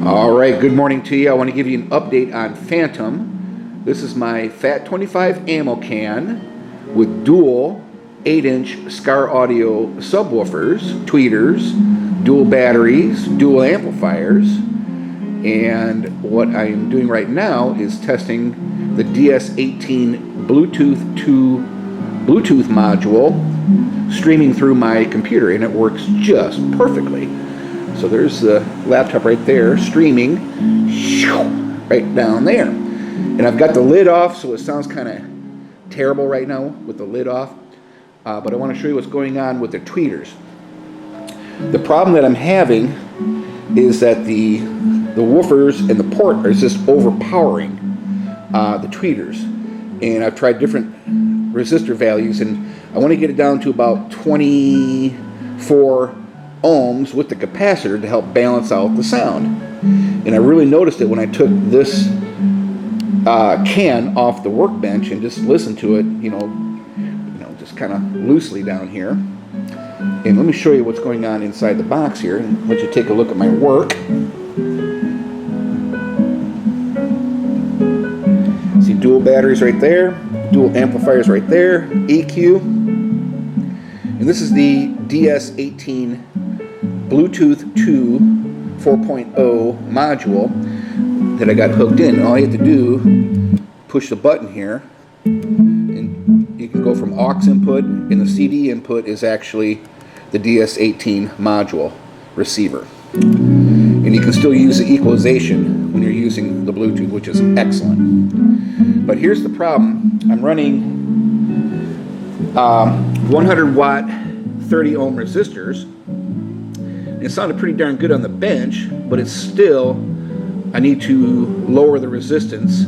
All right, good morning to you. I want to give you an update on Phantom. This is my Fat 25 ammo can with dual 8-inch Skar Audio subwoofers, tweeters, dual batteries, dual amplifiers. And what I am doing right now is testing the DS-18 Bluetooth 2 Bluetooth module streaming through my computer, and it works just perfectly. So there's the laptop right there, streaming right down there. And I've got the lid off, so it sounds kind of terrible right now with the lid off. But I want to show you what's going on with the tweeters. The problem that I'm having is that the woofers and the port are just overpowering the tweeters. And I've tried different resistor values, and I want to get it down to about 24 ohms with the capacitor to help balance out the sound. And I really noticed it when I took this can off the workbench and just listened to it, just kind of loosely down here. And let me show you what's going on inside the box here and let you take a look at my work. See dual batteries right there, dual amplifiers right there, EQ. And this is the DS-18 Bluetooth 2 4.0 module that I got hooked in. All you have to do, push the button here, and you can go from aux input, and the CD input is actually the DS-18 module receiver. And you can still use the equalization when you're using the Bluetooth, which is excellent. But here's the problem. I'm running 100 watt 30 ohm resistors. It sounded pretty darn good on the bench, but it's still, I need to lower the resistance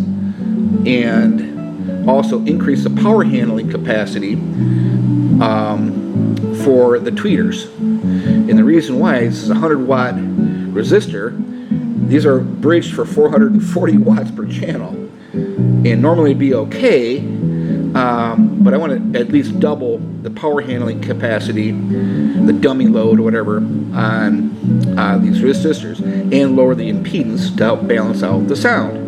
and also increase the power handling capacity for the tweeters. And the reason why is a 100 watt resistor. These are bridged for 440 watts per channel, and normally it'd be okay, but I want to at least double the power handling capacity, the dummy load or whatever, on these resistors, and lower the impedance to help balance out the sound.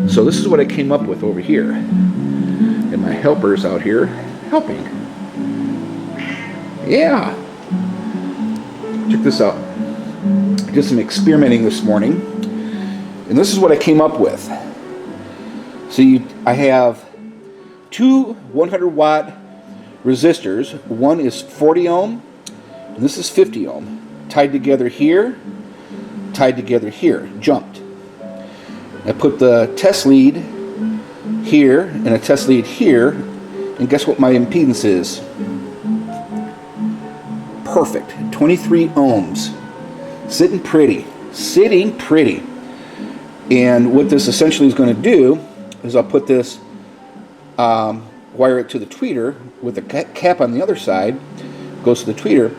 So this is what I came up with over here, and my helpers out here helping. Yeah, check this out. I did some experimenting this morning, and this is what I came up with. So I have two 100 watt resistors. One is 40 ohm, and this is 50 ohm. Tied together here, jumped. I put the test lead here and a test lead here, and guess what my impedance is? Perfect, 23 ohms. Sitting pretty. And what this essentially is going to do is I'll put this, wire it to the tweeter with a cap on the other side, goes to the tweeter.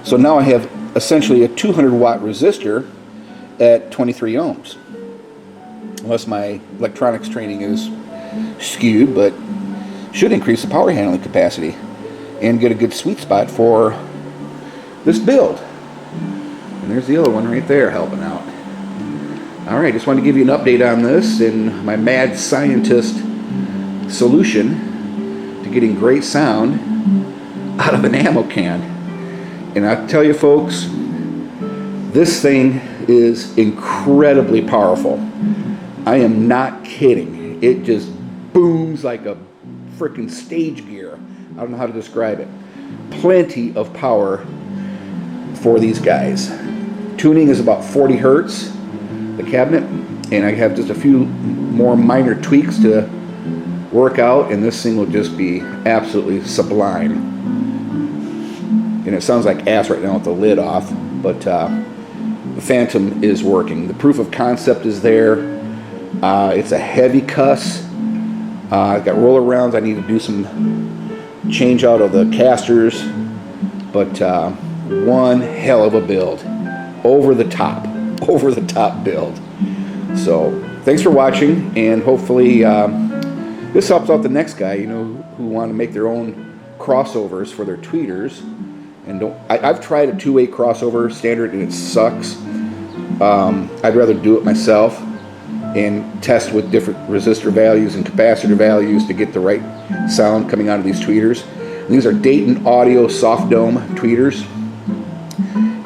So now I have essentially a 200 watt resistor at 23 ohms. Unless my electronics training is skewed, but should increase the power handling capacity and get a good sweet spot for this build. And there's the other one right there helping out. All right, just wanted to give you an update on this and my mad scientist solution to getting great sound out of an ammo can. And I tell you folks, this thing is incredibly powerful. I am not kidding. It just booms like a freaking stage gear. I don't know how to describe it. Plenty of power for these guys. Tuning is about 40 hertz, the cabinet, and I have just a few more minor tweaks to work out, and this thing will just be absolutely sublime. And it sounds like ass right now with the lid off, but the Phantom is working. The proof of concept is there. It's a heavy cuss. I've got roller rounds. I need to do some change out of the casters, but one hell of a build. Over the top build. So thanks for watching, and hopefully this helps out the next guy, who want to make their own crossovers for their tweeters. And I've tried a two-way crossover standard, and it sucks. I'd rather do it myself and test with different resistor values and capacitor values to get the right sound coming out of these tweeters. And these are Dayton Audio soft dome tweeters,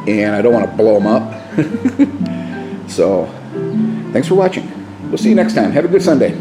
and I don't want to blow them up. So thanks for watching. We'll see you next time. Have a good Sunday.